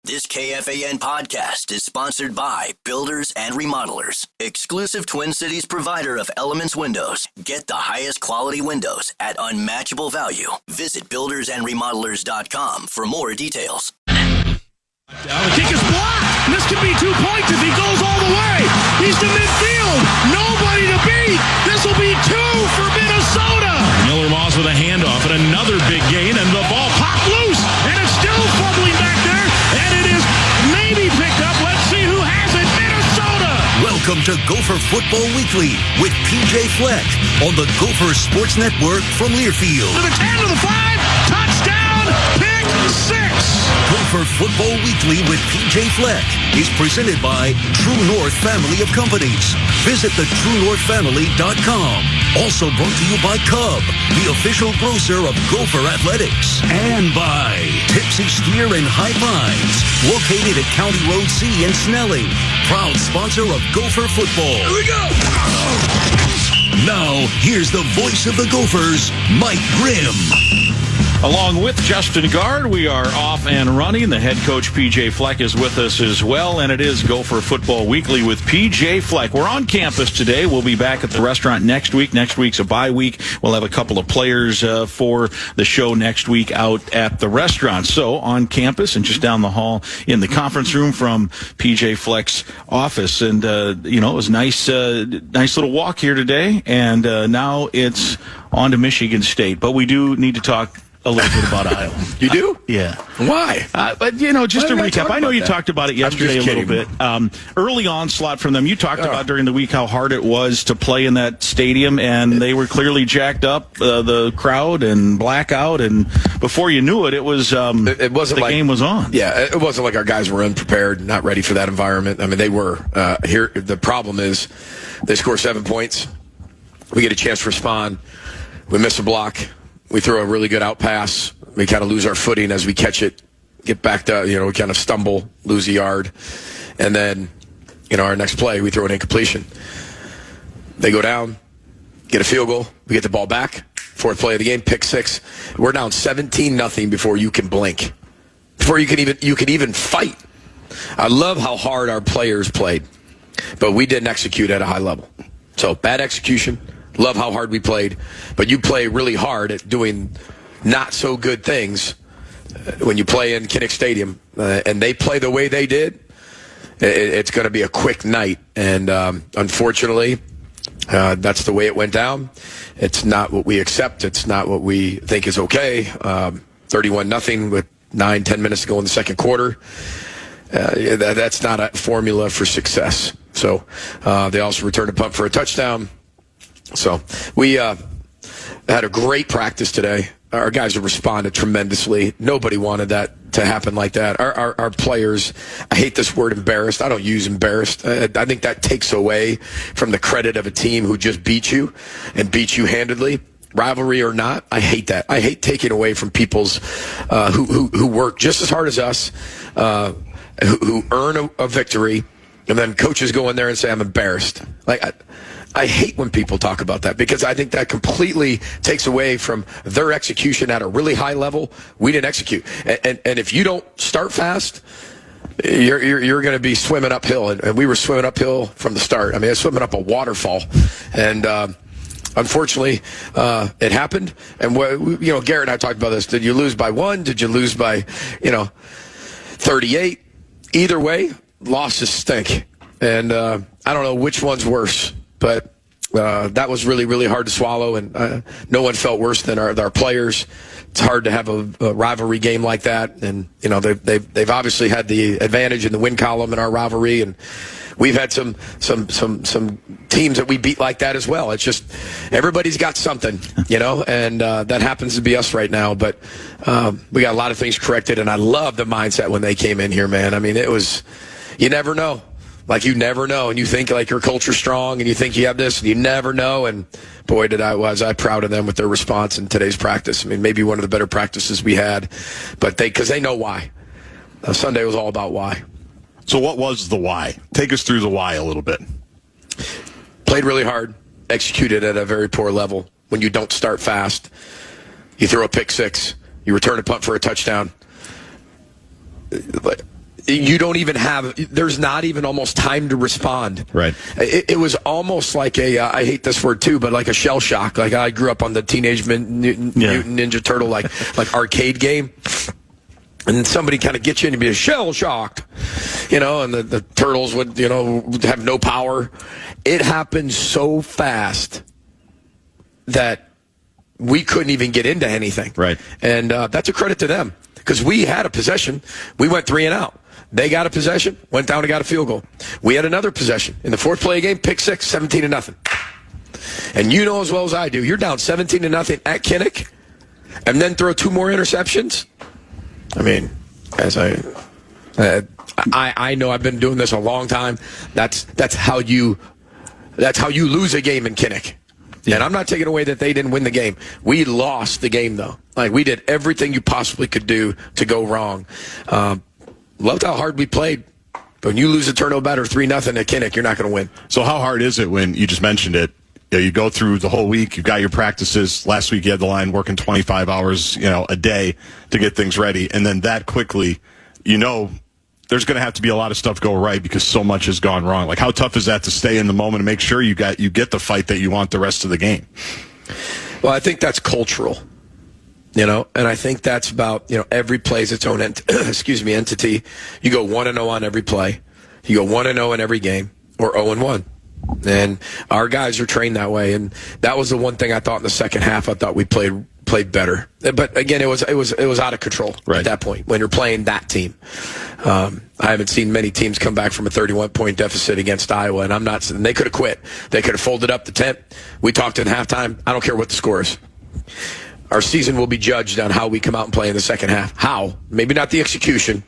This KFAN podcast is sponsored by Builders and Remodelers, exclusive Twin Cities provider of Elements Windows. Get the highest quality windows at unmatchable value. Visit buildersandremodelers.com for more details. The kick is blocked. This could be 2 points if he goes all the way. He's to midfield. Nobody to beat. This will be 2 for Minnesota. Miller Moss with a handoff and another big gain, and the ball popped loose, and it's still fumbling back there, and it is maybe picked up. Let's see who has it. Minnesota. Welcome to Gopher Football Weekly with PJ Fleck on the Gopher Sports Network from Learfield. To the 10, to the 5, touchdown, pick 6. Gopher Football Weekly with PJ Fleck is presented by True North Family of Companies. Visit thetruenorthfamily.com. Also brought to you by Cub, the official grocer of Gopher Athletics. And by Tipsy Steer and High Pines, located at County Road C in Snelling. Proud sponsor of Gopher football. Here we go. Now, here's the voice of the Gophers, Mike Grimm. Along with Justin Gard, we are off and running. The head coach, P.J. Fleck, is with us as well, and it is Gopher Football Weekly with P.J. Fleck. We're on campus today. We'll be back at the restaurant next week. Next week's a bye week. We'll have a couple of players for the show next week out at the restaurant. So on campus and just down the hall in the conference room from P.J. Fleck's office. And, it was nice little walk here today, and now it's on to Michigan State. But we do need to talk a little bit about Iowa. You do? Yeah. Why? But, just to recap, I know you talked about it yesterday a little bit. Early onslaught from them. You talked about during the week how hard it was to play in that stadium, and they were clearly jacked up, the crowd, and blackout, and before you knew it, it was it wasn't the game was on. Yeah, it wasn't like our guys were unprepared, not ready for that environment. I mean, they were. Here, the problem is they score 7 points. We get a chance to respond. We miss a block. We throw a really good out pass. We kind of lose our footing as we catch it, get back to, we kind of stumble, lose a yard. And then, our next play, we throw an incompletion. They go down, get a field goal. We get the ball back. Fourth play of the game, pick 6. We're down 17-0 before you can blink, before you can even fight. I love how hard our players played, but we didn't execute at a high level. So bad execution. Love how hard we played, but you play really hard at doing not so good things when you play in Kinnick Stadium, and they play the way they did. It's going to be a quick night, and unfortunately, that's the way it went down. It's not what we accept. It's not what we think is okay. 31-0 with 9-10 minutes to go in the second quarter. That's not a formula for success. So they also returned a punt for a touchdown. So we had a great practice today. Our guys have responded tremendously. Nobody wanted that to happen like that. Our players, I hate this word embarrassed. I don't use embarrassed. I think that takes away from the credit of a team who just beat you and beat you handedly. Rivalry or not, I hate that. I hate taking away from people's who work just as hard as us, who earn a victory, and then coaches go in there and say, I'm embarrassed. I hate when people talk about that because I think that completely takes away from their execution at a really high level. We didn't execute. And if you don't start fast, you're going to be swimming uphill. And we were swimming uphill from the start. I mean, swimming up a waterfall. And unfortunately, it happened. And, Garrett and I talked about this. Did you lose by 1? Did you lose by, 38? Either way, losses stink. And I don't know which one's worse. But that was really, really hard to swallow, and no one felt worse than our players. It's hard to have a rivalry game like that, and they've obviously had the advantage in the win column in our rivalry, and we've had some teams that we beat like that as well. It's just everybody's got something, and that happens to be us right now. But we got a lot of things corrected, and I love the mindset when they came in here, man. I mean, it was you never know. Like, you never know, and you think, like, your culture's strong, and you think you have this, and you never know, and boy, was I proud of them with their response in today's practice. I mean, maybe one of the better practices we had, but because they know why. Sunday was all about why. So what was the why? Take us through the why a little bit. Played really hard, executed at a very poor level. When you don't start fast, you throw a pick 6, you return a punt for a touchdown. you don't even have, there's not even almost time to respond. Right. It was almost like I hate this word too, but like a shell shock. Like I grew up on the Teenage Mutant Ninja Turtle, like arcade game. And somebody kind of gets you and you'd be shell shocked, and the turtles would, have no power. It happened so fast that we couldn't even get into anything. Right. And that's a credit to them because we had a possession. We went 3 and out. They got a possession, went down and got a field goal. We had another possession. In the fourth play of the game, pick 6, 17-0. And you know as well as I do, you're down 17-0 at Kinnick and then throw 2 more interceptions. I mean, as I know I've been doing this a long time. That's how you lose a game in Kinnick. Yeah. And I'm not taking away that they didn't win the game. We lost the game, though. Like, we did everything you possibly could do to go wrong. Loved how hard we played. But when you lose a turnover batter 3-0 at Kinnick, you're not going to win. So how hard is it when you just mentioned it? You go through the whole week. You've got your practices. Last week you had the line working 25 hours, a day to get things ready. And then that quickly, there's going to have to be a lot of stuff go right because so much has gone wrong. Like, how tough is that to stay in the moment and make sure you get the fight that you want the rest of the game? Well, I think that's cultural, and I think that's about, every play is its own entity. You go 1-0 on every play. You go 1-0 in every game or 0-1. And our guys are trained that way. And that was the one thing I thought in the second half. I thought we played better. But again, it was out of control at that point when you're playing that team. I haven't seen many teams come back from a 31-point deficit against Iowa, and they could have quit. They could have folded up the tent. We talked at halftime. I don't care what the score is. Our season will be judged on how we come out and play in the second half. How? Maybe not the execution,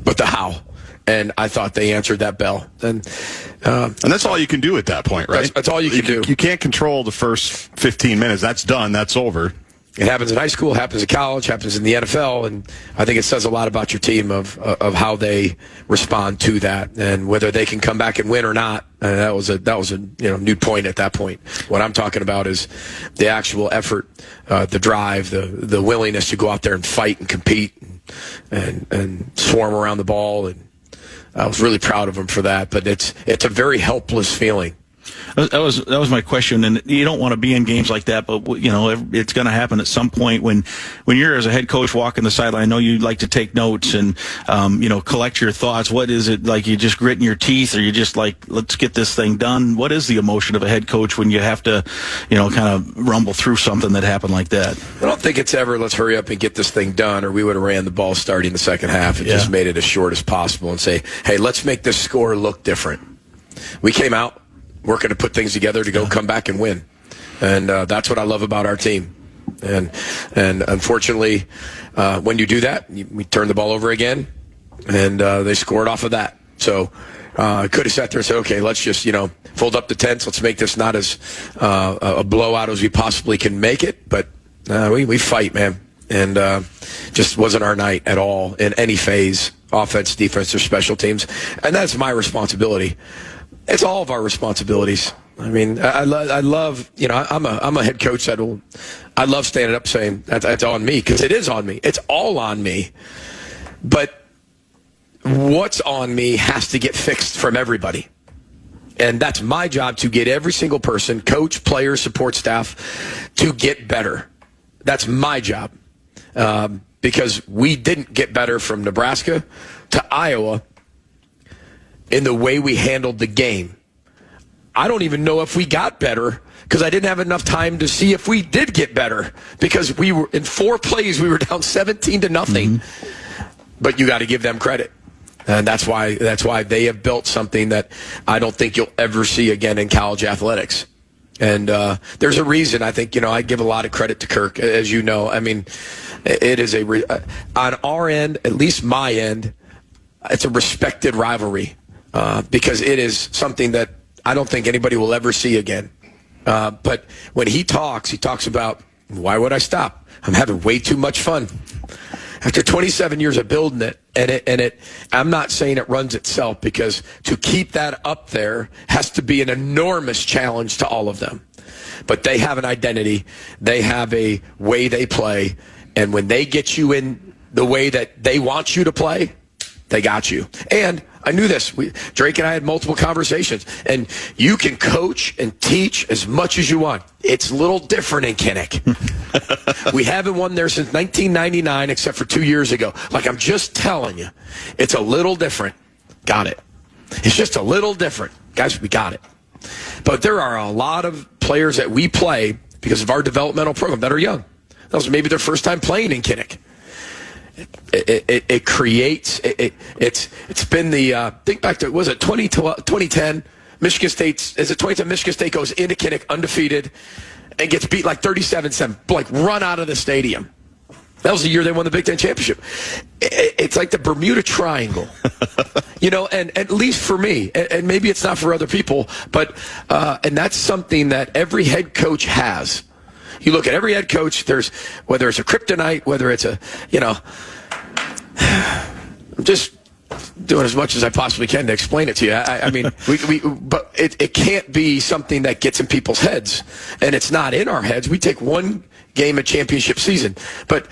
but the how. And I thought they answered that bell. And that's all you can do at that point, right? That's all you can do. You can't control the first 15 minutes. That's done. That's over. It happens in high school, happens in college, happens in the NFL, and I think it says a lot about your team of how they respond to that and whether they can come back and win or not. That was a new point at that point. What I'm talking about is the actual effort, the drive, the willingness to go out there and fight and compete and swarm around the ball, and I was really proud of them for that. But it's a very helpless feeling. That was my question, and you don't want to be in games like that, but it's going to happen at some point when you're as a head coach walking the sideline. I know you like to take notes and collect your thoughts. What is it like? You just gritting your teeth, or you just like, let's get this thing done? What is the emotion of a head coach when you have to kind of rumble through something that happened like that? I don't think it's ever let's hurry up and get this thing done, or we would have ran the ball starting the second half and just made it as short as possible and say, hey, let's make this score look different. We came out working to put things together to go come back and win. And that's what I love about our team. And unfortunately, when you do that, we turn the ball over again, and they scored off of that. So I could have sat there and said, okay, let's just, fold up the tents. Let's make this not as a blowout as we possibly can make it. But we fight, man. And just wasn't our night at all in any phase, offense, defense, or special teams. And that's my responsibility. It's all of our responsibilities. I mean, I love, I'm a head coach I love standing up saying that's on me, because it is on me. It's all on me. But what's on me has to get fixed from everybody. And that's my job, to get every single person, coach, player, support staff, to get better. That's my job. Because we didn't get better from Nebraska to Iowa in the way we handled the game. I don't even know if we got better, because I didn't have enough time to see if we did get better, because we were in 4 plays, we were down 17-0. Mm-hmm. But you got to give them credit. And that's why they have built something that I don't think you'll ever see again in college athletics. And there's a reason. I think, I give a lot of credit to Kirk, as you know. I mean, it is on our end, at least my end, it's a respected rivalry. Because it is something that I don't think anybody will ever see again. But when he talks about, why would I stop? I'm having way too much fun. After 27 years of building it, and I'm not saying it runs itself, because to keep that up there has to be an enormous challenge to all of them. But they have an identity. They have a way they play. And when they get you in the way that they want you to play, They got you. And I knew this. Drake and I had multiple conversations. And you can coach and teach as much as you want. It's a little different in Kinnick. We haven't won there since 1999, except for 2 years ago. Like, I'm just telling you, it's a little different. Got it. It's just a little different. Guys, we got it. But there are a lot of players that we play because of our developmental program that are young. That was maybe their first time playing in Kinnick. It creates, it's been the, think back to, was it 2010, Michigan State, is it 2010 Michigan State goes into Kinnick undefeated and gets beat like 37-7, like run out of the stadium. That was the year they won the Big Ten championship. It's like the Bermuda Triangle, and at least for me, and maybe it's not for other people, but, and that's something that every head coach has. You look at every head coach, whether it's a kryptonite, whether it's I'm just doing as much as I possibly can to explain it to you. I mean, but it can't be something that gets in people's heads, and it's not in our heads. We take one game a championship season, but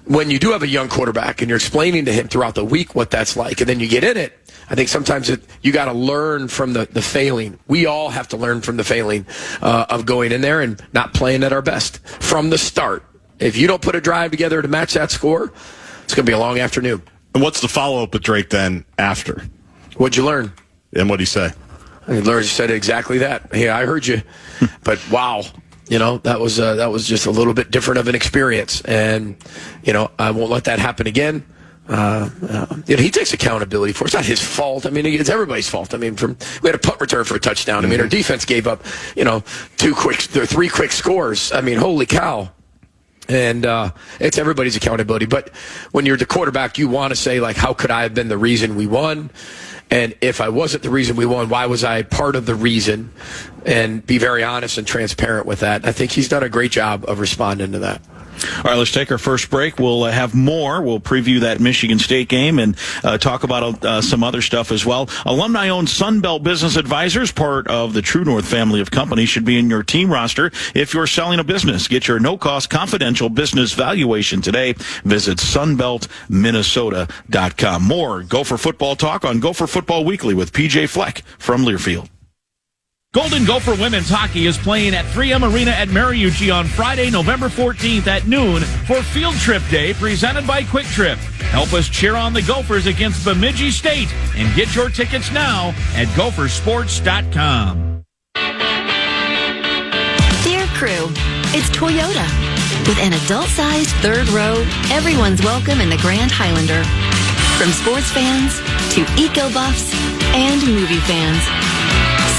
when you do have a young quarterback and you're explaining to him throughout the week what that's like, and then you get in it, I think sometimes you got to learn from the failing. We all have to learn from the failing of going in there and not playing at our best from the start. If you don't put a drive together to match that score, it's going to be a long afternoon. And what's the follow-up with Drake then after? What'd you learn? And what'd he say? He said exactly that. Hey, I heard you, but wow. That was just a little bit different of an experience, and I won't let that happen again. He takes accountability for it. It's not his fault. I mean, it's everybody's fault. I mean, we had a punt return for a touchdown. I mean, our defense gave up, 3 quick scores. I mean, holy cow. And it's everybody's accountability. But when you're the quarterback, you want to say, like, how could I have been the reason we won? And if I wasn't the reason we won, why was I part of the reason? And be very honest and transparent with that. I think he's done a great job of responding to that. All right, let's take our first break. We'll have more. We'll preview that Michigan State game and talk about some other stuff as well. Alumni-owned Sunbelt Business Advisors, part of the True North family of companies, should be in your team roster if you're selling a business. Get your no-cost confidential business valuation today. Visit sunbeltminnesota.com. More Gopher football talk on Gopher Football Weekly with PJ Fleck from Learfield. Golden Gopher Women's Hockey is playing at 3M Arena at Mariucci on Friday, November 14th at noon for Field Trip Day presented by Quick Trip. Help us cheer on the Gophers against Bemidji State and get your tickets now at gophersports.com. Dear crew, it's Toyota. With an adult-sized third row, everyone's welcome in the Grand Highlander. From sports fans to eco-buffs and movie fans.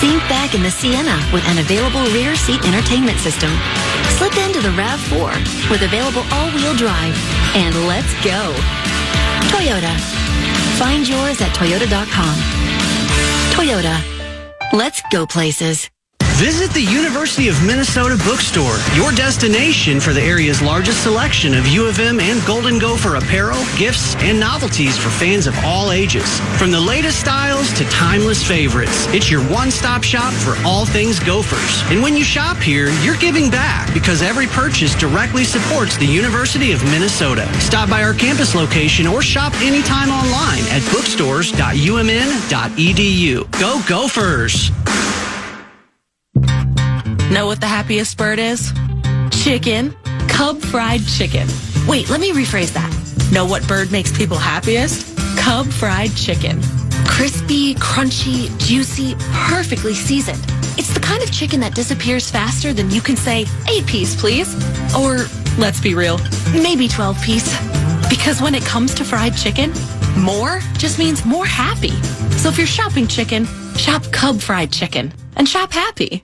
Sink back in the Sienna with an available rear seat entertainment system. Slip into the RAV4 with available all-wheel drive. And let's go. Toyota. Find yours at toyota.com. Toyota. Let's go places. Visit the University of Minnesota Bookstore, your destination for the area's largest selection of U of M and Golden Gopher apparel, gifts, and novelties for fans of all ages. From the latest styles to timeless favorites, it's your one-stop shop for all things Gophers. And when you shop here, you're giving back because every purchase directly supports the University of Minnesota. Stop by our campus location or shop anytime online at bookstores.umn.edu. Go Gophers! Know what the happiest bird is? Chicken. Cub fried chicken. Wait, let me rephrase that. Know what bird makes people happiest? Cub fried chicken. Crispy, crunchy, juicy, perfectly seasoned. It's the kind of chicken that disappears faster than you can say, 8-piece, please. Or, let's be real, maybe 12-piece. Because when it comes to fried chicken, more just means more happy. So if you're shopping chicken, shop Cub fried chicken and shop happy.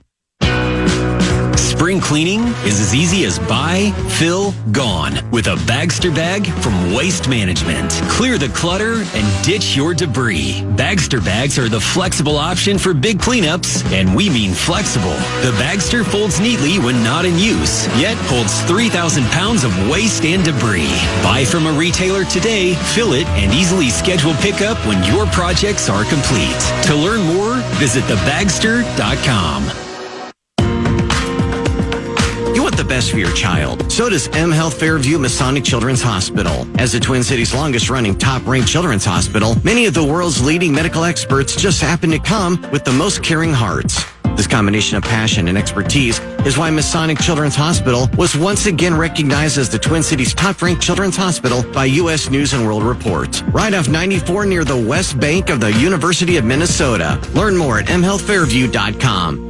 Spring cleaning is as easy as buy, fill, gone with a Bagster bag from Waste Management. Clear the clutter and ditch your debris. Bagster bags are the flexible option for big cleanups, and we mean flexible. The Bagster folds neatly when not in use, yet holds 3,000 pounds of waste and debris. Buy from a retailer today, fill it, and easily schedule pickup when your projects are complete. To learn more, visit thebagster.com. You want the best for your child. So does M Health Fairview Masonic Children's Hospital. As the Twin Cities' longest-running top-ranked children's hospital, many of the world's leading medical experts just happen to come with the most caring hearts. This combination of passion and expertise is why Masonic Children's Hospital was once again recognized as the Twin Cities' top-ranked children's hospital by U.S. News & World Report. Right off 94 near the West Bank of the University of Minnesota. Learn more at mhealthfairview.com.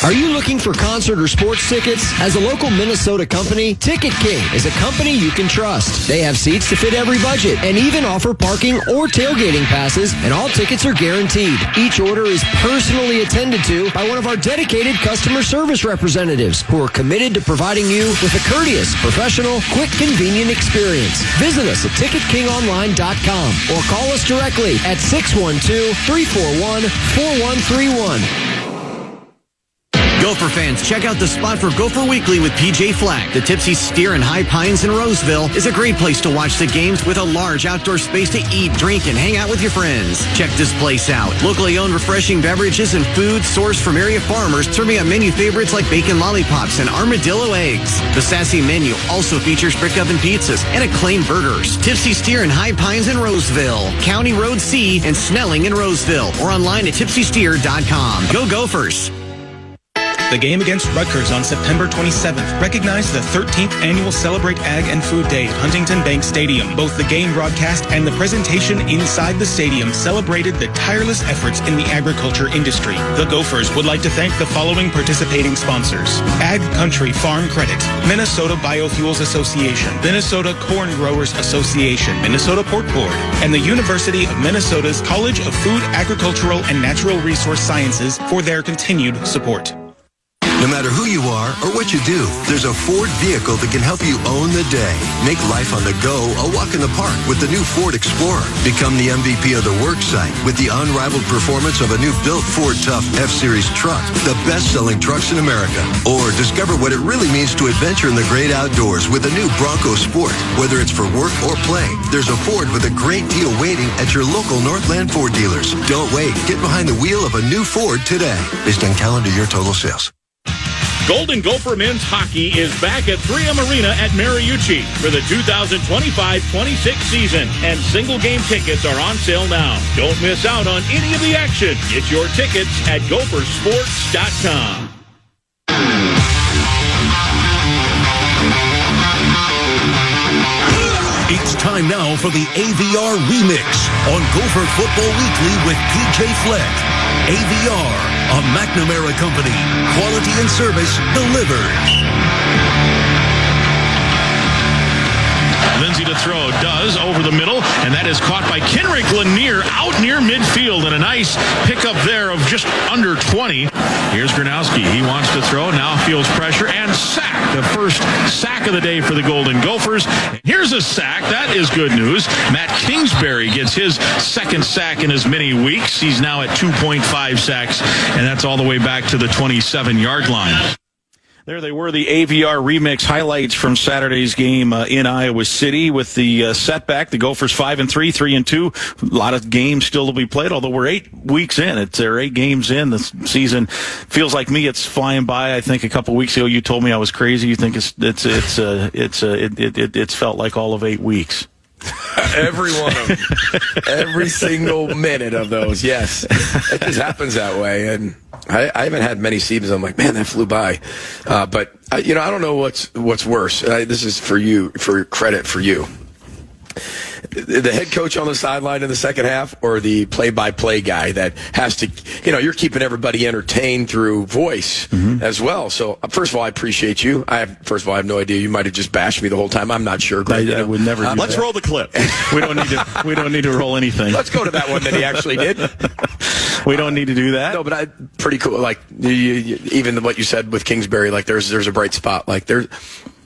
Are you looking for concert or sports tickets? As a local Minnesota company, Ticket King is a company you can trust. They have seats to fit every budget and even offer parking or tailgating passes, and all tickets are guaranteed. Each order is personally attended to by one of our dedicated customer service representatives who are committed to providing you with a courteous, professional, quick, convenient experience. Visit us at ticketkingonline.com or call us directly at 612-341-4131. Gopher fans, check out the spot for Gopher Weekly with PJ Fleck. The Tipsy Steer in High Pines in Roseville is a great place to watch the games with a large outdoor space to eat, drink, and hang out with your friends. Check this place out. Locally owned refreshing beverages and food sourced from area farmers, serving up menu favorites like bacon lollipops and armadillo eggs. The sassy menu also features brick oven pizzas and acclaimed burgers. Tipsy Steer in High Pines in Roseville, County Road C and Snelling in Roseville, or online at tipsysteer.com. Go Gophers! The game against Rutgers on September 27th recognized the 13th annual Celebrate Ag and Food Day at Huntington Bank Stadium. Both the game broadcast and the presentation inside the stadium celebrated the tireless efforts in the agriculture industry. The Gophers would like to thank the following participating sponsors: Ag Country Farm Credit, Minnesota Biofuels Association, Minnesota Corn Growers Association, Minnesota Pork Board, and the University of Minnesota's College of Food, Agricultural, and Natural Resource Sciences for their continued support. No matter who you are or what you do, there's a Ford vehicle that can help you own the day. Make life on the go a walk in the park with the new Ford Explorer. Become the MVP of the work site with the unrivaled performance of a new built Ford Tough F-Series truck, the best-selling trucks in America. Or discover what it really means to adventure in the great outdoors with the new Bronco Sport. Whether it's for work or play, there's a Ford with a great deal waiting at your local Northland Ford dealers. Don't wait. Get behind the wheel of a new Ford today. Based on calendar year total sales. Golden Gopher men's hockey is back at 3M Arena at Mariucci for the 2025-26 season, and single game tickets are on sale now. Don't miss out on any of the action. Get your tickets at gophersports.com. It's time now for the AVR Remix on Gopher Football Weekly with PJ Fleck. AVR, a McNamara company. Quality and service delivered. Lindsay to throw, does over the middle, and that is caught by Kenrick Lanier out near midfield, and a nice pickup there of just under 20. Here's Gronowski. He wants to throw, now feels pressure, and sack. The first sack of the day for the Golden Gophers. Here's a sack. That is good news. Matt Kingsbury gets his second sack in as many weeks. He's now at 2.5 sacks, and that's all the way back to the 27-yard line. There they were, the AVR Remix highlights from Saturday's game in Iowa City with the setback. The Gophers 5-3, 3-2. A lot of games still to be played, although we're 8 weeks in. They're 8 games in. The season feels like me. It's flying by. I think a couple weeks ago you told me I was crazy. You think it's felt like all of 8 weeks. Every one of them. Every single minute of those, yes. It just happens that way. And I haven't had many seasons. I'm like, man, that flew by. But, I don't know what's worse. This is for you, for credit for you. The head coach on the sideline in the second half, or the play-by-play guy that has to, you're keeping everybody entertained through voice as well. So, first of all, I appreciate you. I have no idea. You might have just bashed me the whole time. I'm not sure. I would never do Let's that. roll the clip. We don't need to roll anything. Let's go to that one that he actually did. We don't need to do that. No, but pretty cool. Like, even what you said with Kingsbury, like, there's a bright spot. Like,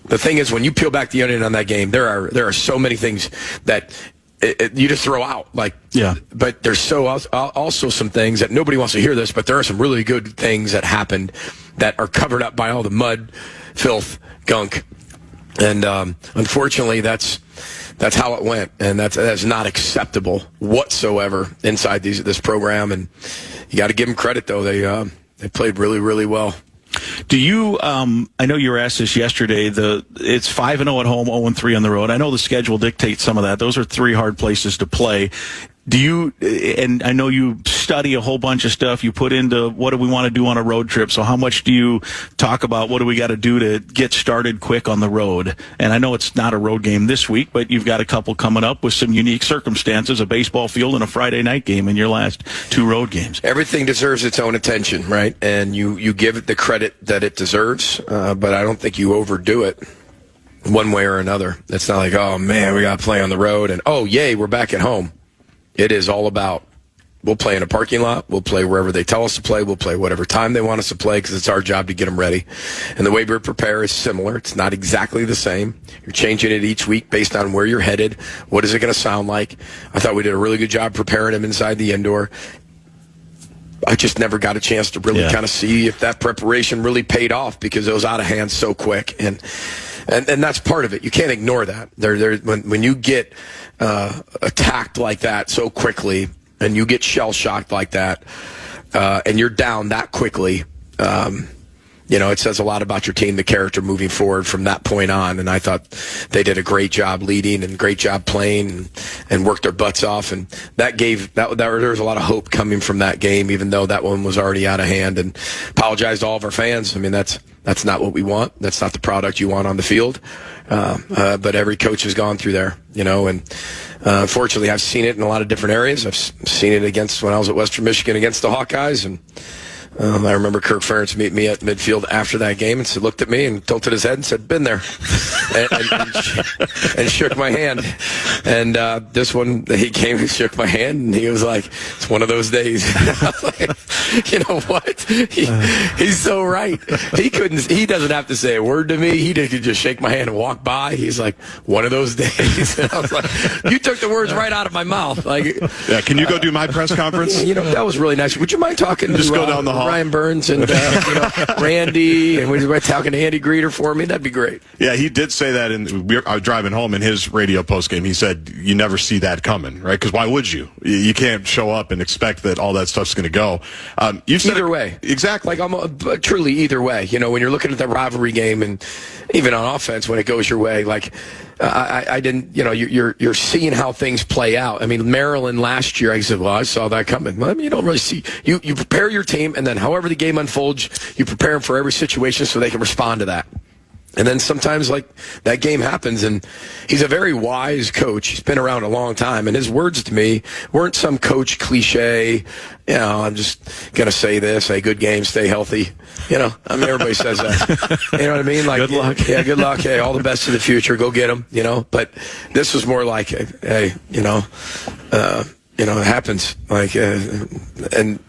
the thing is, when you peel back the onion on that game, there are so many things that you just throw out. Like, yeah. But there's also some things that nobody wants to hear this, but there are some really good things that happened that are covered up by all the mud, filth, gunk, and unfortunately, that's how it went, and that's not acceptable whatsoever inside this program. And you got to give them credit, though. They played really, really well. Do you, I know you were asked this yesterday, it's 5-0 at home, 0-3 on the road. I know the schedule dictates some of that. Those are 3 hard places to play. Do you, and I know you study a whole bunch of stuff you put into what do we want to do on a road trip, so how much do you talk about what do we got to do to get started quick on the road? And I know it's not a road game this week, but you've got a couple coming up with some unique circumstances, a baseball field and a Friday night game in your last 2 road games. Everything deserves its own attention, right? And you give it the credit that it deserves, but I don't think you overdo it one way or another. It's not like, oh man, we got to play on the road, and oh yay, we're back at home. It is all about, we'll play in a parking lot, we'll play wherever they tell us to play, we'll play whatever time they want us to play because it's our job to get them ready. And the way we prepare is similar. It's not exactly the same. You're changing it each week based on where you're headed. What is it going to sound like? I thought we did a really good job preparing them inside the indoor. I just never got a chance to really kind of see if that preparation really paid off because it was out of hand so quick. And that's part of it. You can't ignore that. When you get attacked like that so quickly, and you get shell-shocked like that, and you're down that quickly, it says a lot about your team, the character moving forward from that point on. And I thought they did a great job leading and great job playing and worked their butts off. And that gave there was a lot of hope coming from that game, even though that one was already out of hand. And apologize to all of our fans. I mean, that's not what we want. That's not the product you want on the field. But every coach has gone through there, and unfortunately I've seen it in a lot of different areas. I've seen it when I was at Western Michigan against the Hawkeyes, and I remember Kirk Ferentz meet me at midfield after that game and looked at me and tilted his head and said, "Been there," and shook my hand. And this one, he came and shook my hand, and he was like, "It's one of those days." I was like, you know what? He's so right. He doesn't have to say a word to me. He could just shake my hand and walk by. He's like, "One of those days." And I was like, "You took the words right out of my mouth." Like, yeah. Can you go do my press conference? That was really nice. Would you mind talking just to go down the hall? Ryan Burns and Randy, and we're talking to Andy Greeter for me? That'd be great. Yeah, he did say that. I was driving home in his radio postgame. He said, "You never see that coming, right? Because why would you? You can't show up and expect that all that stuff's going to go." You've said either way, exactly. Like truly either way. When you're looking at the rivalry game, and even on offense when it goes your way, like. I didn't, you're seeing how things play out. I mean, Maryland last year, I said, well, I saw that coming. Well, I mean, you don't really see, you prepare your team, and then however the game unfolds, you prepare them for every situation so they can respond to that. And then sometimes, like, that game happens, and he's a very wise coach. He's been around a long time, and his words to me weren't some coach cliche, I'm just going to say this, a good game, stay healthy. I mean, everybody says that. You know what I mean? Like, good luck. Yeah, good luck. Hey, all the best to the future. Go get them, But this was more like, hey, it happens. Like, and...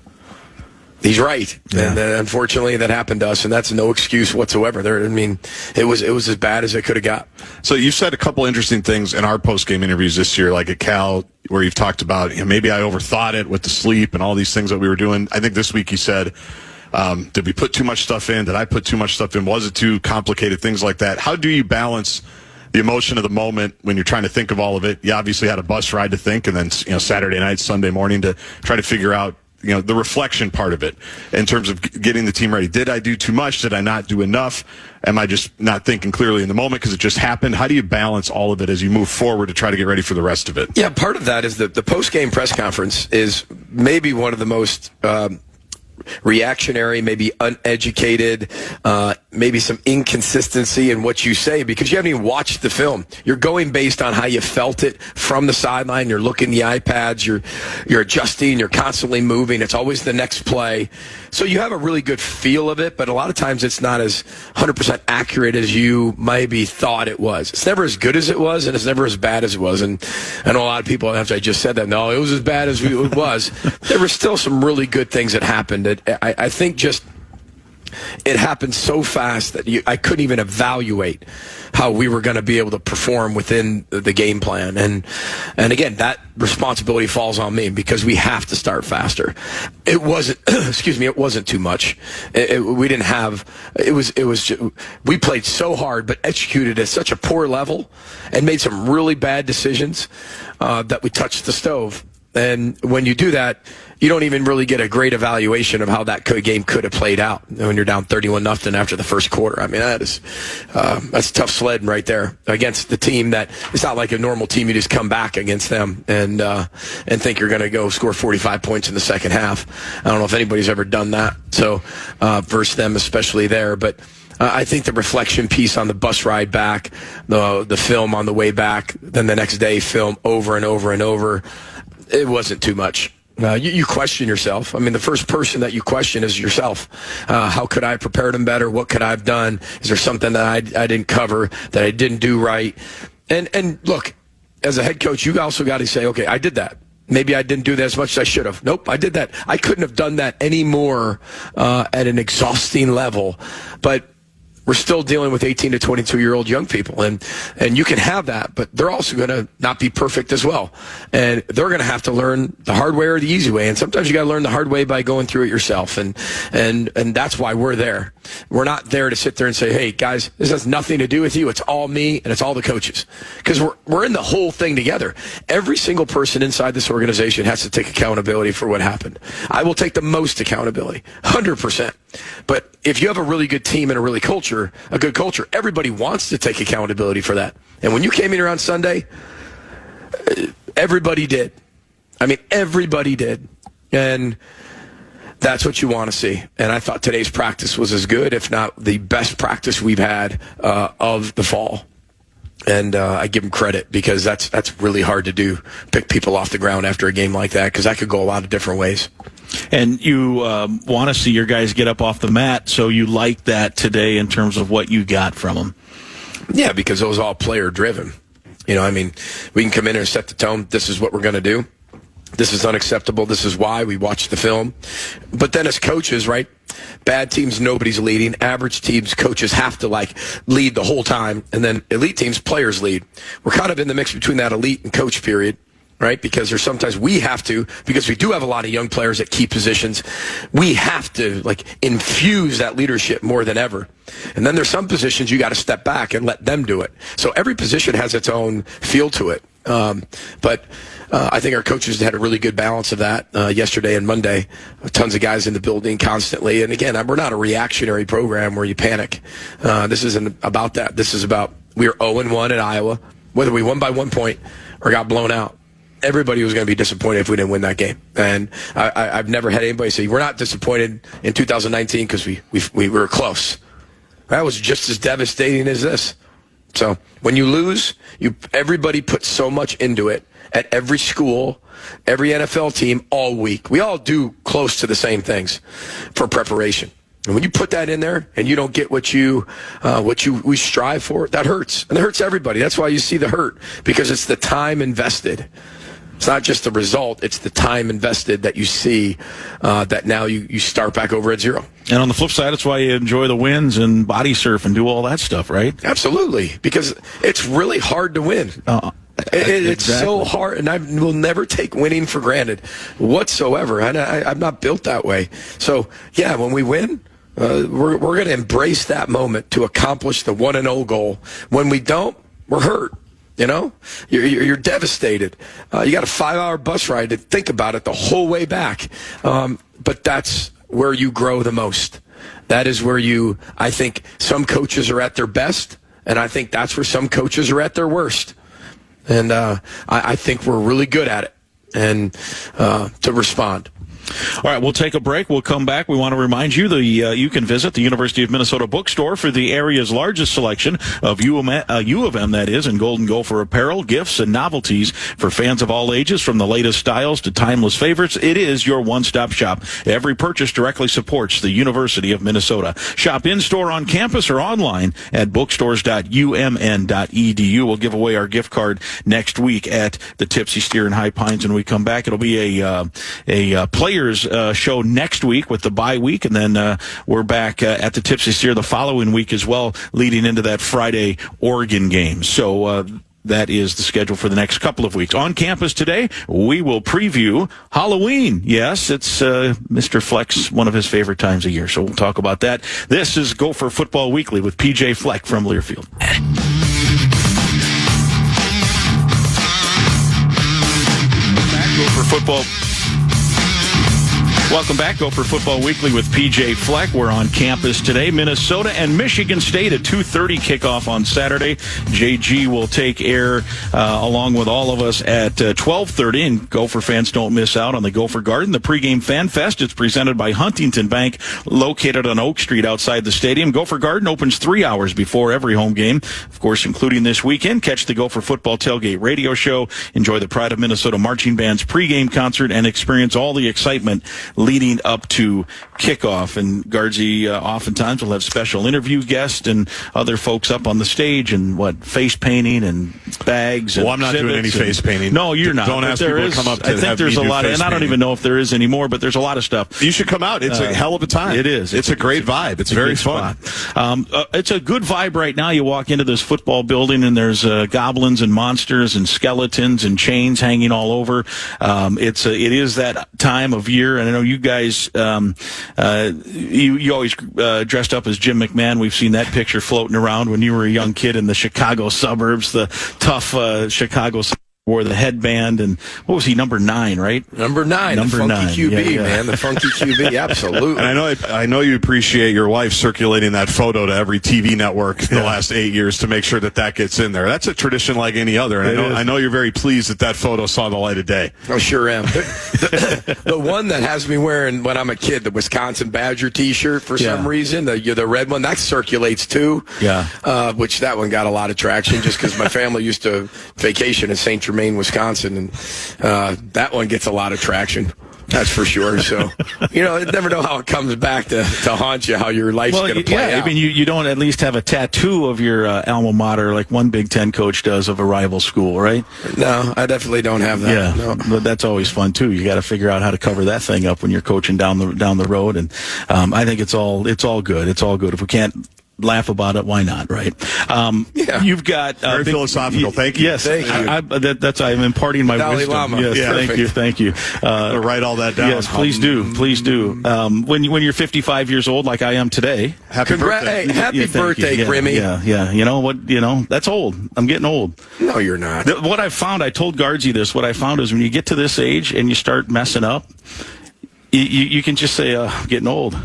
He's right, yeah. And unfortunately that happened to us, and that's no excuse whatsoever. It was as bad as it could have got. So you've said a couple interesting things in our post-game interviews this year, like at Cal, where you've talked about maybe I overthought it with the sleep and all these things that we were doing. I think this week you said, did we put too much stuff in? Did I put too much stuff in? Was it too complicated? Things like that. How do you balance the emotion of the moment when you're trying to think of all of it? You obviously had a bus ride to think, and then Saturday night, Sunday morning to try to figure out the reflection part of it in terms of getting the team ready. Did I do too much? Did I not do enough? Am I just not thinking clearly in the moment because it just happened? How do you balance all of it as you move forward to try to get ready for the rest of it? Yeah, part of that is that the post-game press conference is maybe one of the most reactionary, maybe uneducated, maybe some inconsistency in what you say because you haven't even watched the film. You're going based on how you felt it from the sideline. You're looking the iPads. You're adjusting. You're constantly moving. It's always the next play. So you have a really good feel of it, but a lot of times it's not as 100% accurate as you maybe thought it was. It's never as good as it was, and it's never as bad as it was. And I know a lot of people, after I just said that, no, it was as bad as it was. There were still some really good things that happened. I think just it happened so fast that I couldn't even evaluate how we were going to be able to perform within the game plan. And again, that responsibility falls on me because we have to start faster. It wasn't, it wasn't too much. We didn't have, we played so hard, but executed at such a poor level and made some really bad decisions that we touched the stove. And when you do that, you don't even really get a great evaluation of how that game could have played out when you're down 31-0 after the first quarter. I mean, that's tough sledding right there against the team that it's not like a normal team. You just come back against them and think you're going to go score 45 points in the second half. I don't know if anybody's ever done that. So versus them, especially there, but. I think the reflection piece on the bus ride back, the film on the way back, then the next day film over and over and over, it wasn't too much. You question yourself. I mean, the first person that you question is yourself. How could I have prepared him better? What could I have done? Is there something that I didn't cover, that I didn't do right? And look, as a head coach, you also got to say, okay, I did that. Maybe I didn't do that as much as I should have. Nope, I did that. I couldn't have done that any more at an exhausting level. But we're still dealing with 18 to 22-year-old young people, and you can have that, but they're also going to not be perfect as well, and they're going to have to learn the hard way or the easy way, and sometimes you got to learn the hard way by going through it yourself, and that's why we're there. We're not there to sit there and say, hey, guys, this has nothing to do with you. It's all me, and it's all the coaches, because we're in the whole thing together. Every single person inside this organization has to take accountability for what happened. I will take the most accountability, 100%. But if you have a really good team and a good culture, everybody wants to take accountability for that. And when you came in here on Sunday, everybody did. I mean, everybody did. And that's what you want to see. And I thought today's practice was as good, if not the best practice we've had of the fall. And I give them credit, because that's really hard to do, pick people off the ground after a game like that, because that could go a lot of different ways. And you want to see your guys get up off the mat, so you like that today in terms of what you got from them. Yeah, because it was all player-driven. You know, I mean, we can come in and set the tone. This is what we're going to do. This is unacceptable. This is why. We watch the film. But then as coaches, right, bad teams, nobody's leading. Average teams, coaches have to, lead the whole time. And then elite teams, players lead. We're kind of in the mix between that elite and coach period. Right? Because there's sometimes we have to, because we do have a lot of young players at key positions, we have to infuse that leadership more than ever. And then there's some positions you got to step back and let them do it. So every position has its own feel to it. But I think our coaches had a really good balance of that yesterday and Monday. Tons of guys in the building constantly. And again, we're not a reactionary program where you panic. This isn't about that. This is about, we were 0-1 at Iowa, whether we won by 1 point or got blown out. Everybody was going to be disappointed if we didn't win that game. And I've never had anybody say, we're not disappointed in 2019 because we were close. That was just as devastating as this. So when you lose, everybody puts so much into it at every school, every NFL team, all week. We all do close to the same things for preparation. And when you put that in there and you don't get what we strive for, that hurts. And it hurts everybody. That's why you see the hurt, because it's the time invested. It's not just the result, it's the time invested that you see that now you start back over at zero. And on the flip side, it's why you enjoy the wins and body surf and do all that stuff, right? Absolutely, because it's really hard to win. It's so hard, and I will never take winning for granted whatsoever. And I'm not built that way. So, yeah, when we win, we're going to embrace that moment to accomplish the 1-0 goal. When we don't, we're hurt. You know, you're devastated. You got a 5-hour bus ride to think about it the whole way back. But that's where you grow the most. That is where I think some coaches are at their best, and I think that's where some coaches are at their worst. And I think we're really good at it and to respond. All right, we'll take a break. We'll come back. We want to remind you that you can visit the University of Minnesota bookstore for the area's largest selection of U of M, that is, in Golden Gopher apparel, gifts, and novelties for fans of all ages, from the latest styles to timeless favorites. It is your one-stop shop. Every purchase directly supports the University of Minnesota. Shop in-store, on campus, or online at bookstores.umn.edu. We'll give away our gift card next week at the Tipsy Steer in High Pines when we come back. It'll be a Players show next week with the bye week, and then we're back at the Tipsy Steer the following week as well, leading into that Friday Oregon game. So that is the schedule for the next couple of weeks. On campus today, we will preview Halloween. Yes, it's Mr. Fleck's one of his favorite times of year, so we'll talk about that. This is Gopher Football Weekly with PJ Fleck from Learfield. Gopher Football. Welcome back, Gopher Football Weekly with PJ Fleck. We're on campus today. Minnesota and Michigan State at 2:30 kickoff on Saturday. JG will take air along with all of us at 12:30, and Gopher fans don't miss out on the Gopher Garden, the pregame Fan Fest. It's presented by Huntington Bank, located on Oak Street outside the stadium. Gopher Garden opens 3 hours before every home game, of course, including this weekend. Catch the Gopher Football Tailgate radio show, enjoy the Pride of Minnesota Marching Band's pregame concert, and experience all the excitement leading up to kickoff. And Guardsy oftentimes will have special interview guests and other folks up on the stage and face painting and bags. Well, I'm not doing any face painting. No, you're not. Don't ask people to come up to I think there's a lot, and I don't even know if there is anymore, but there's a lot of stuff. You should come out. It's a hell of a time. It is. It's a great vibe. It's very fun. It's a good vibe right now. You walk into this football building and there's goblins and monsters and skeletons and chains hanging all over. It is that time of year, and I know you guys, you always dressed up as Jim McMahon. We've seen that picture floating around when you were a young kid in the Chicago suburbs, the tough Chicago suburbs. Wore the headband, and what was he, number 9, right? Number 9, the funky QB, man, the funky QB, absolutely. And I know you appreciate your wife circulating that photo to every TV network the last 8 years to make sure that gets in there. That's a tradition like any other, and I know you're very pleased that photo saw the light of day. I sure am. The one that has me wearing when I'm a kid, the Wisconsin Badger T-shirt for some reason, the red one, that circulates too. Yeah. Which that one got a lot of traction just because my family used to vacation in St. Germain, Wisconsin, and that one gets a lot of traction. That's for sure. So, you never know how it comes back to haunt you, how your life's going to play out. I mean, you don't at least have a tattoo of your alma mater like one Big Ten coach does of a rival school, right? No, I definitely don't have that. Yeah, no. But that's always fun too. You got to figure out how to cover that thing up when you're coaching down the road, and I think it's all good. It's all good. If we can't laugh about it, why not, right? You've got very philosophical. Thank you. Yes, thank you. That's I'm imparting my Dalai wisdom. Lama. Yes, thank you. I'm gonna write all that down. Yes, please do. When you're 55 years old, like I am today, happy birthday! Hey, happy birthday, Grimmy. Yeah. You know what? That's old. I'm getting old. No, you're not. What I found, I told Guardsy this. What I found is when you get to this age and you start messing up, you can just say, "I'm getting old."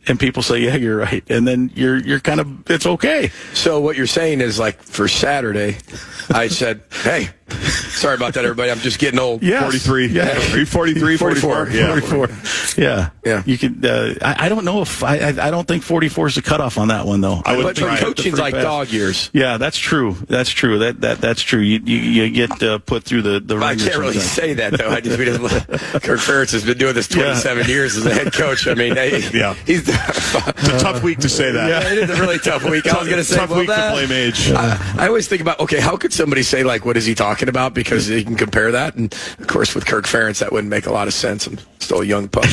And people say, yeah, you're right. And then you're kind of, it's okay. So what you're saying is, like, for Saturday, I said, hey, sorry about that, everybody. I'm just getting old. Yes. 43. Yeah. Are you 43, 44? Yeah. 44. Yeah. You could, I don't know if, I don't think 44 is the cutoff on that one, though. But coaching's like dog years. Yeah, that's true. That's true. That's true. You get put through the I can't really say that, though. I just Kirk Ferentz has been doing this 27 years as a head coach. I mean, he's it's a tough week to say that. Yeah, it is a really tough week. I was going to say, tough week to blame age. I always think about, okay, how could somebody say, like, what is he talking about? Because you can compare that. And, of course, with Kirk Ferentz, that wouldn't make a lot of sense. I'm still a young pup.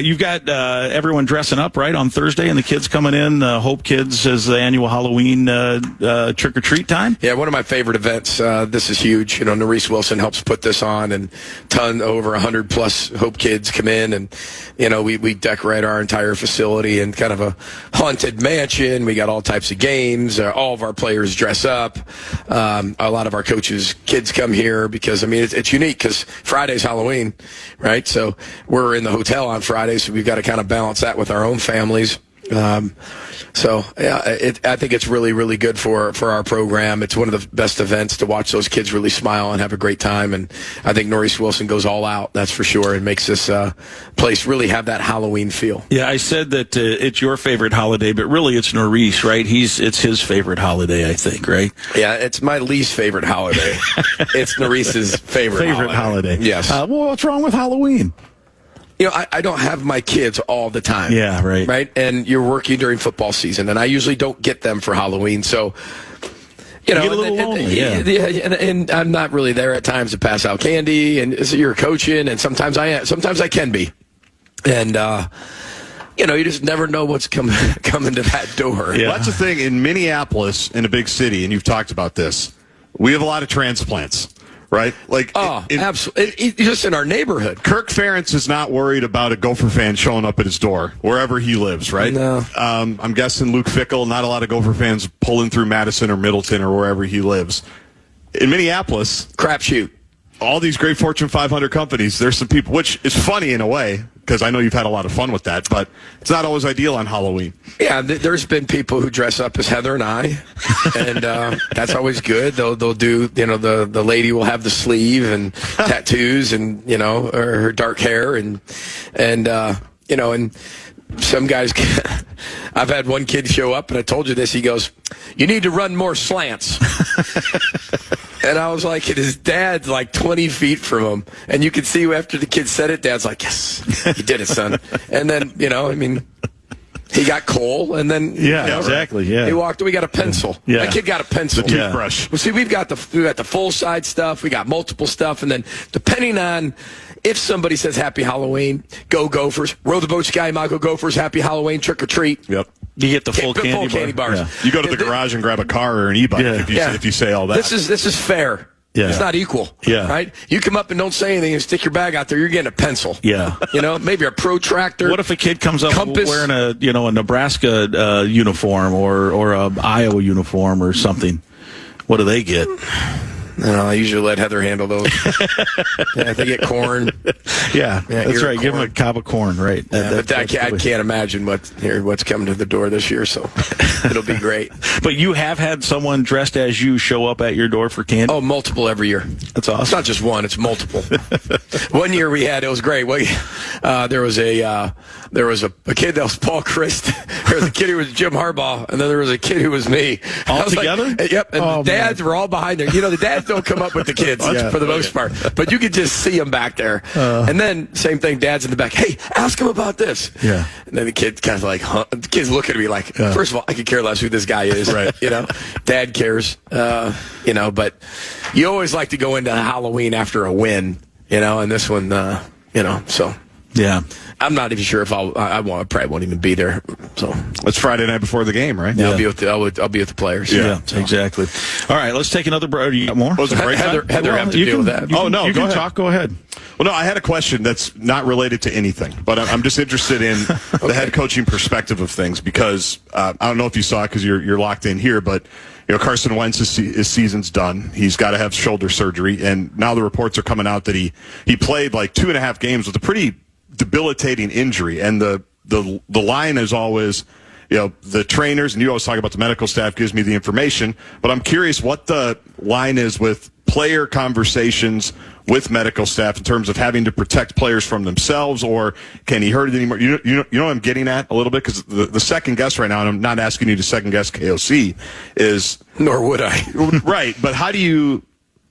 You've got everyone dressing up, right, on Thursday, and the kids coming in. Hope Kids is the annual Halloween trick-or-treat time. Yeah, one of my favorite events. This is huge. Norris Wilson helps put this on, and over 100-plus Hope Kids come in, and, we decorate our entire facility in kind of a haunted mansion. We got all types of games. All of our players dress up. A lot of our coaches' kids come here because, it's unique because Friday's Halloween, right? So we're in the hotel on Friday, so we've got to kind of balance that with our own families. I think it's really, really good for our program. It's one of the best events to watch those kids really smile and have a great time. And I think Norris Wilson goes all out, that's for sure, and makes this place really have that Halloween feel. Yeah, I said that it's your favorite holiday, but really it's Norris, right? It's his favorite holiday, I think, right? Yeah, it's my least favorite holiday. It's Norris's favorite holiday. Yes. Well, what's wrong with Halloween? I don't have my kids all the time. Yeah, right. Right? And you're working during football season, and I usually don't get them for Halloween. So, you get a little lonely, and I'm not really there at times to pass out candy, and so you're coaching, and sometimes I am. Sometimes I can be. And, you just never know what's coming to that door. Yeah. Well, that's the thing. In Minneapolis, in a big city, and you've talked about this, we have a lot of transplants. Right? Absolutely. Just in our neighborhood. Kirk Ferentz is not worried about a Gopher fan showing up at his door, wherever he lives, right? No. I'm guessing Luke Fickell, not a lot of Gopher fans pulling through Madison or Middleton or wherever he lives. In Minneapolis... Crapshoot. all these great Fortune 500 companies, there's some people, which is funny in a way, because I know you've had a lot of fun with that, but it's not always ideal on Halloween. Yeah, there's been people who dress up as Heather and I, and that's always good. They'll do, the lady will have the sleeve and tattoos and, or her dark hair and some guys, I've had one kid show up, and I told you this, he goes, "You need to run more slants." And I was like, and his dad's like 20 feet from him. And you could see after the kid said it, Dad's like, "Yes, you did it, son." And then, he got coal, and then exactly. Yeah, he walked. We got a pencil. Yeah, that kid got a pencil. The toothbrush. Well, see, we got the full side stuff. We got multiple stuff, and then depending on if somebody says Happy Halloween, go Gophers. Row the boat, Sky Mile, go Gophers. Happy Halloween, trick or treat. Yep. You get the full candy bars. Yeah. You go to the garage and grab a car or an e-bike if you say all that. This is fair. Yeah. It's not equal. Yeah. Right? You come up and don't say anything and stick your bag out there, you're getting a pencil. Yeah. Maybe a protractor. What if a kid comes up compass, wearing a Nebraska uniform or a Iowa uniform or something? What do they get? I usually let Heather handle those. They get corn. Yeah, that's right. Give them a cob of corn, right? But I can't imagine what's coming to the door this year, so it'll be great. But you have had someone dressed as you show up at your door for candy? Oh, multiple every year. That's awesome. It's not just one; it's multiple. One year it was great. There was a kid that was Paul Christ. There was a kid who was Jim Harbaugh, and then there was a kid who was me. All together? Yep. And the dads were all behind there. The dads don't come up with the kids for the most part, but you could just see them back there. And then same thing, dad's in the back. Hey, ask him about this. Yeah. And then the kid's kind of like, the kid's looking at me like, first of all, I could care less who this guy is. Right. Dad cares. But you always like to go into Halloween after a win. And this one, so. Yeah. I'm not even sure if I probably won't even be there. So it's Friday night before the game, right? Yeah. I'll be with the players. Yeah, exactly. All right, let's take another break. You got more? Was it break Heather have to deal with that. No, you can ahead. talk. Go ahead. Well, no, I had a question that's not related to anything, but I'm just interested in the head coaching perspective of things because I don't know if you saw it because you're locked in here, but Carson Wentz, his season's done. He's got to have shoulder surgery, and now the reports are coming out that he played like 2.5 games with a pretty debilitating injury, and the line is always, the trainers, and you always talk about the medical staff gives me the information, but I'm curious what the line is with player conversations with medical staff in terms of having to protect players from themselves, or can he hurt it anymore? You know what I'm getting at a little bit, because the second guess right now, and I'm not asking you to second guess KOC, is nor would I. Right, but how do you?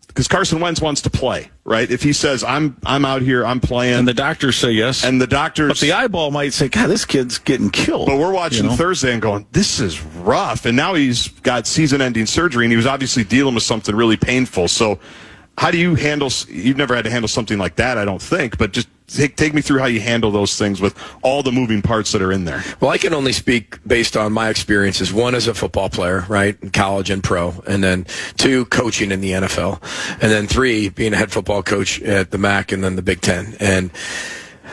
Because Carson Wentz wants to play, right? If he says, I'm out here, I'm playing. And the doctors say yes. And the doctors. But the eyeball might say, God, this kid's getting killed. But we're watching Thursday and going, this is rough. And now he's got season-ending surgery, and he was obviously dealing with something really painful. So how do you handle, you've never had to handle something like that, I don't think, but just take me through how you handle those things with all the moving parts that are in there. Well, I can only speak based on my experiences. One, as a football player, right, in college and pro, and then 2, coaching in the NFL, and then 3, being a head football coach at the MAC and then the Big Ten. And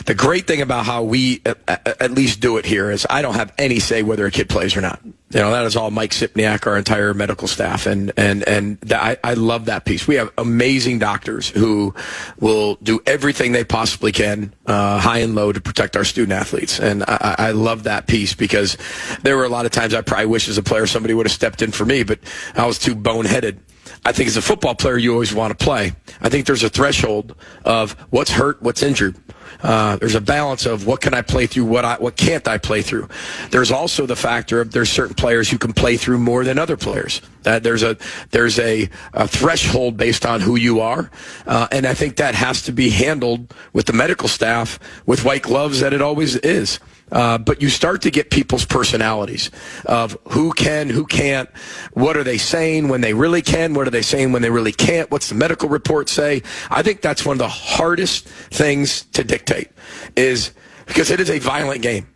the great thing about how we at least do it here is I don't have any say whether a kid plays or not. That is all Mike Sipniak, our entire medical staff, and I love that piece. We have amazing doctors who will do everything they possibly can, high and low, to protect our student athletes, and I love that piece because there were a lot of times I probably wish as a player somebody would have stepped in for me, but I was too boneheaded. I think as a football player, you always want to play. I think there's a threshold of what's hurt, what's injured. There's a balance of what can I play through, what can't I play through. There's also the factor of there's certain players who can play through more than other players. There's a threshold based on who you are, and I think that has to be handled with the medical staff with white gloves that it always is. But you start to get people's personalities of who can, who can't, what are they saying when they really can, what are they saying when they really can't, what's the medical report say. I think that's one of the hardest things to dictate, is because it is a violent game.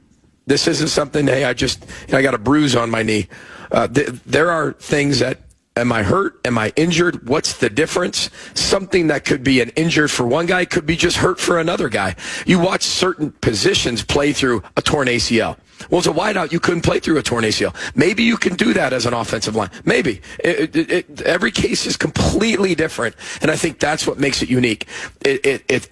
This isn't something, hey, I got a bruise on my knee. There are things that Am I hurt? Am I injured? What's the difference? Something that could be an injured for one guy could be just hurt for another guy. You watch certain positions play through a torn ACL. Well, as a wideout, you couldn't play through a torn ACL. Maybe you can do that as an offensive line. Maybe. Every case is completely different, and I think that's what makes it unique.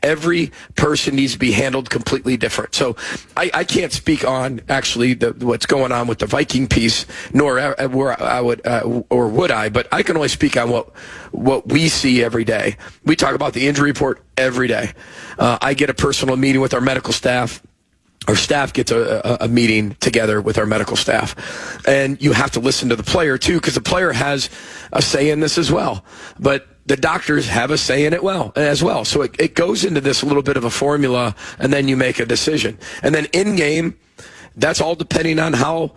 Every person needs to be handled completely different. So I can't speak on actually what's going on with the Viking piece, nor where I would or would I, but I can only speak on what we see every day. We talk about the injury report every day. I get a personal meeting with our medical staff. Our staff gets a meeting together with our medical staff. And you have to listen to the player, too, because the player has a say in this as well. But the doctors have a say in it as well. So it goes into this a little bit of a formula, and then you make a decision. And then in-game, that's all depending on how,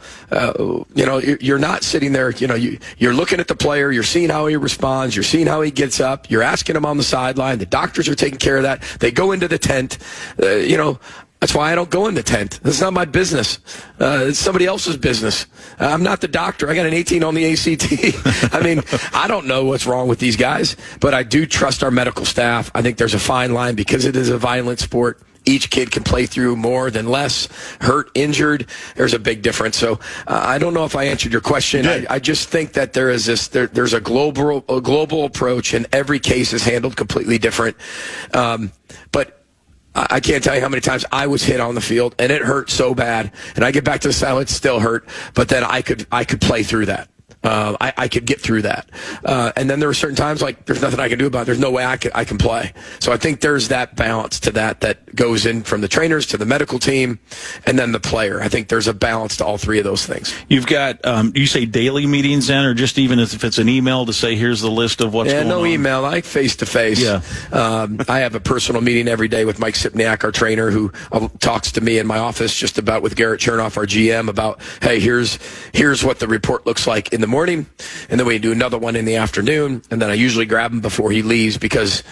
you're not sitting there, you're looking at the player, you're seeing how he responds, you're seeing how he gets up, you're asking him on the sideline, the doctors are taking care of that, they go into the tent, that's why I don't go in the tent. It's not my business. It's somebody else's business. I'm not the doctor. I got an 18 on the ACT. I mean, I don't know what's wrong with these guys, but I do trust our medical staff. I think there's a fine line because it is a violent sport. Each kid can play through more than less. Hurt, injured, there's a big difference. So I don't know if I answered your question. I just think that there's a global approach, and every case is handled completely different. But I can't tell you how many times I was hit on the field, and it hurt so bad. And I get back to the cell, it still hurt. But then I could play through that. I could get through that. And then there were certain times like there's nothing I can do about it. There's no way I can play. So I think there's that balance to that goes in from the trainers to the medical team and then the player. I think there's a balance to all three of those things. You've got, you say daily meetings then, or just even if it's an email to say, here's the list of what's going on? No email, like face-to-face. Yeah. I have a personal meeting every day with Mike Sipniak, our trainer, who talks to me in my office just about with Garrett Chernoff, our GM, about, hey, here's what the report looks like in the morning, and then we do another one in the afternoon, and then I usually grab him before he leaves because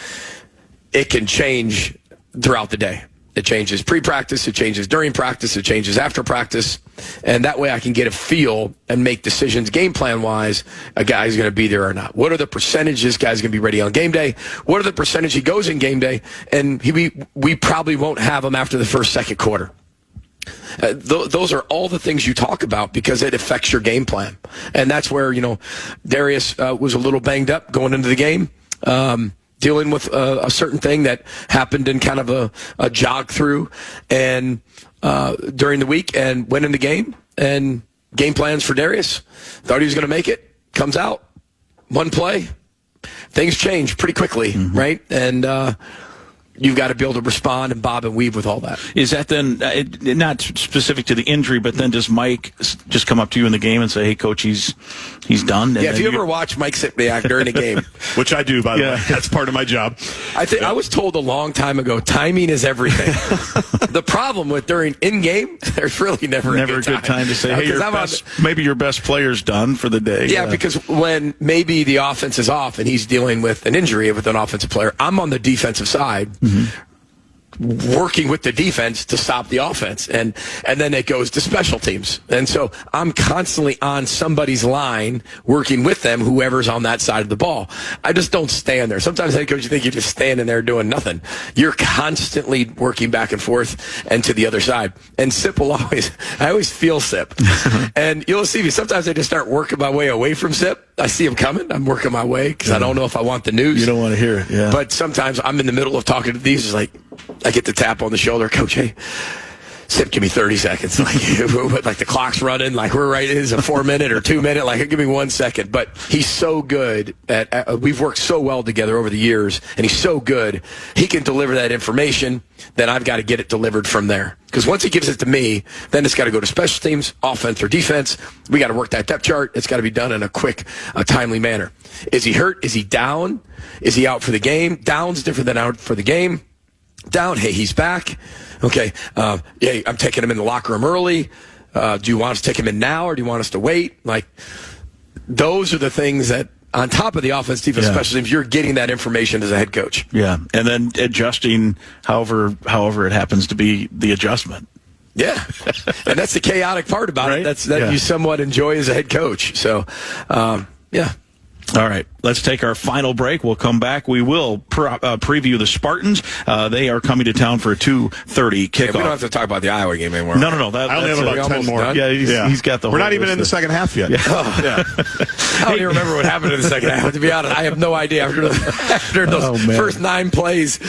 it can change throughout the day. It changes pre-practice, it changes during practice, it changes after practice, and that way I can get a feel and make decisions game plan-wise, a guy's going to be there or not. What are the percentages guy's going to be ready on game day? What are the percentage he goes in game day? And we probably won't have him after the first, second quarter. Those are all the things you talk about because it affects your game plan. And that's where, Darius was a little banged up going into the game, dealing with a certain thing that happened in kind of a jog through and during the week, and went in the game. And game plans for Darius. Thought he was going to make it. Comes out. One play. Things change pretty quickly, right? And you've got to be able to respond and bob and weave with all that. Is that then not specific to the injury, but then does Mike just come up to you in the game and say, "Hey, coach, he's done"? Yeah, if you ever watch Mike Sipniak during a game, which I do, by the way, that's part of my job. I was told a long time ago, timing is everything. The problem with during in game, there's really never a good time to say, "Hey, maybe your best player's done for the day." Yeah, because when maybe the offense is off and he's dealing with an injury with an offensive player, I'm on the defensive side. Working with the defense to stop the offense, and then it goes to special teams, and so I'm constantly on somebody's line working with them, whoever's on that side of the ball. I just don't stand there. Sometimes head coach, you think you're just standing there doing nothing. You're constantly working back and forth and to the other side. And Sip will I always feel Sip, and you'll see me. Sometimes I just start working my way away from Sip. I see him coming. I'm working my way because I don't know if I want the news. You don't want to hear it, yeah. But sometimes I'm in the middle of talking to these. It's like I get the tap on the shoulder, Coach. Hey, Sip, give me 30 seconds. Like the clock's running. Like we're right. It is a 4-minute or 2-minute. Like give me 1 second. But he's so good at. We've worked so well together over the years, and he's so good. He can deliver that information. Then I've got to get it delivered from there. Because once he gives it to me, then it's got to go to special teams, offense or defense. We got to work that depth chart. It's got to be done in a quick, timely manner. Is he hurt? Is he down? Is he out for the game? Down's different than out for the game. Down, hey, he's back. Okay, yeah, I'm taking him in the locker room early. Do you want us to take him in now, or do you want us to wait? Like, those are the things that, on top of the offense, defense, special teams, you're getting that information as a head coach. Yeah, and then adjusting however it happens to be the adjustment. Yeah, and that's the chaotic part about it. You somewhat enjoy as a head coach. So, yeah. All right, let's take our final break. We'll come back. We will preview the Spartans. They are coming to town for a 2:30 kickoff. Yeah, we don't have to talk about the Iowa game anymore. No. I only have about 10 more. Done? Yeah, he's got the whole We're not even in the second half yet. Yeah. I don't even remember what happened in the second half. To be honest, I have no idea after those first 9 plays.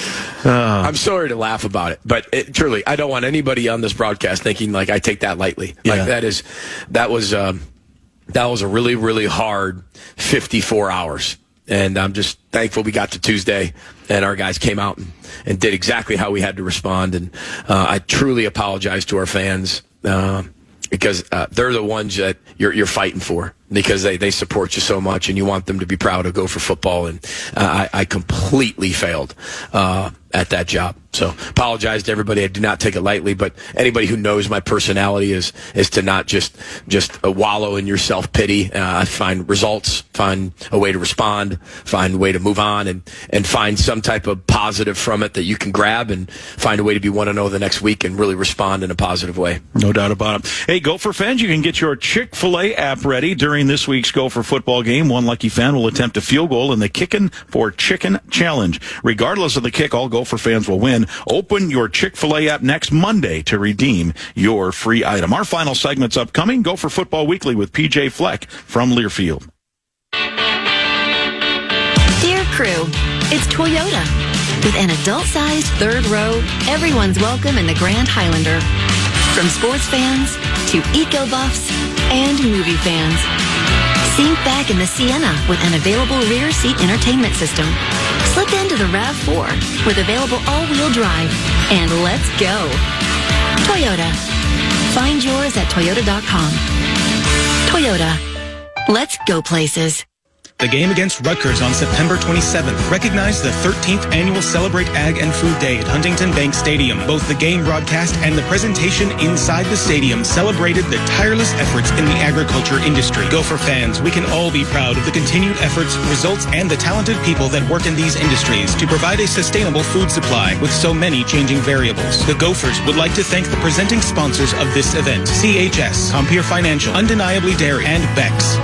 I'm sorry to laugh about it, but truly, I don't want anybody on this broadcast thinking like I take that lightly. Like that was a really, really hard 54 hours. And I'm just thankful we got to Tuesday and our guys came out and did exactly how we had to respond. And I truly apologize to our fans because they're the ones that you're fighting for, because they support you so much and you want them to be proud of Gopher football. And I completely failed at that job. So apologize to everybody. I do not take it lightly, but anybody who knows my personality is to not just wallow in your self-pity. I find results, find a way to respond, find a way to move on, and find some type of positive from it that you can grab, and find a way to be 1-0 the next week and really respond in a positive way. No doubt about it. Hey, Gopher fans, you can get your Chick-fil-A app ready during this week's Gopher football game. One lucky fan will attempt a field goal in the Kickin' for Chicken Challenge. Regardless of the kick, all Gopher fans will win. Open your Chick-fil-A app next Monday to redeem your free item. Our final segment's upcoming. Gopher Football Weekly with PJ Fleck from Learfield. Dear crew, it's Toyota. With an adult-sized third row, everyone's welcome in the Grand Highlander. From sports fans to eco-buffs and movie fans. Sink back in the Sienna with an available rear seat entertainment system. Slip into the RAV4 with available all-wheel drive. And let's go. Toyota. Find yours at toyota.com. Toyota. Let's go places. The game against Rutgers on September 27th recognized the 13th annual Celebrate Ag and Food Day at Huntington Bank Stadium. Both the game broadcast and the presentation inside the stadium celebrated the tireless efforts in the agriculture industry. Gopher fans, we can all be proud of the continued efforts, results, and the talented people that work in these industries to provide a sustainable food supply with so many changing variables. The Gophers would like to thank the presenting sponsors of this event: CHS, Compeer Financial, Undeniably Dairy, and Beck's.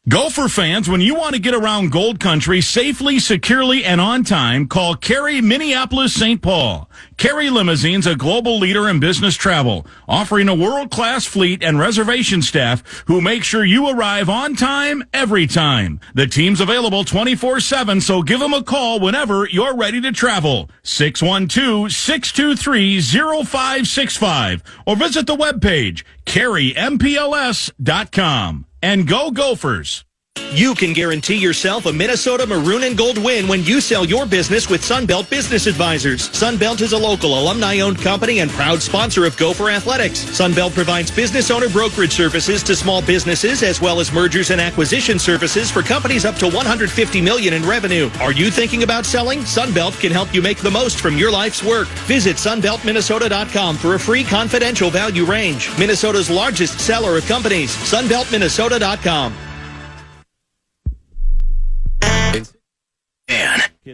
Gopher fans, when you want to get around Gold Country safely, securely, and on time, call Kerry Minneapolis St. Paul. Kerry Limousines, a global leader in business travel, offering a world-class fleet and reservation staff who make sure you arrive on time, every time. The team's available 24/7, so give them a call whenever you're ready to travel. 612-623-0565 or visit the webpage, kerrympls.com. And go Gophers! You can guarantee yourself a Minnesota maroon and gold win when you sell your business with Sunbelt Business Advisors. Sunbelt is a local alumni-owned company and proud sponsor of Gopher Athletics. Sunbelt provides business owner brokerage services to small businesses as well as mergers and acquisition services for companies up to $150 million in revenue. Are you thinking about selling? Sunbelt can help you make the most from your life's work. Visit sunbeltminnesota.com for a free confidential value range. Minnesota's largest seller of companies. sunbeltminnesota.com.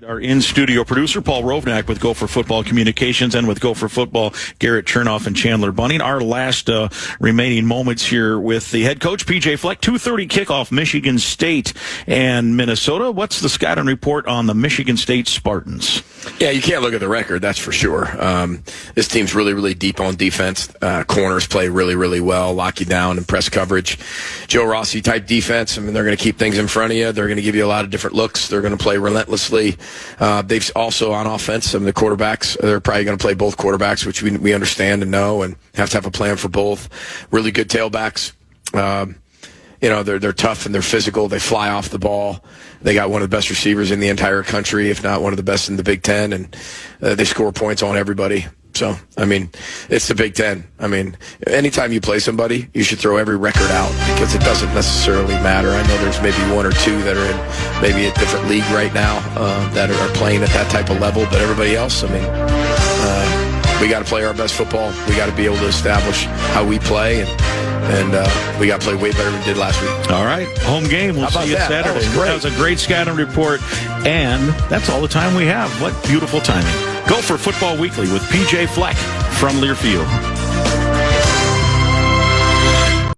Our in-studio producer, Paul Rovnak, with Gopher Football Communications, and with Gopher Football, Garrett Chernoff and Chandler Bunning. Our last remaining moments here with the head coach, PJ Fleck. 2:30 kickoff, Michigan State and Minnesota. What's the scouting report on the Michigan State Spartans? Yeah, you can't look at the record, that's for sure. This team's really, really deep on defense. Corners play really, really well, lock you down and press coverage. Joe Rossi-type defense. I mean, they're going to keep things in front of you. They're going to give you a lot of different looks. They're going to play relentlessly. They've also, on offense, the quarterbacks, they're probably going to play both quarterbacks, which we understand and know and have to have a plan for both. Really good tailbacks. They're tough and they're physical. They fly off the ball. They got one of the best receivers in the entire country, if not one of the best in the Big Ten, and they score points on everybody. So, I mean, it's the Big Ten. I mean, anytime you play somebody, you should throw every record out because it doesn't necessarily matter. I know there's maybe one or two that are in maybe a different league right now that are playing at that type of level, but everybody else, I mean, we got to play our best football. We got to be able to establish how we play, and we got to play way better than we did last week. All right, home game. We'll see you Saturday. That was a great scouting report, and that's all the time we have. What beautiful timing. Gopher Football Weekly with PJ Fleck from Learfield.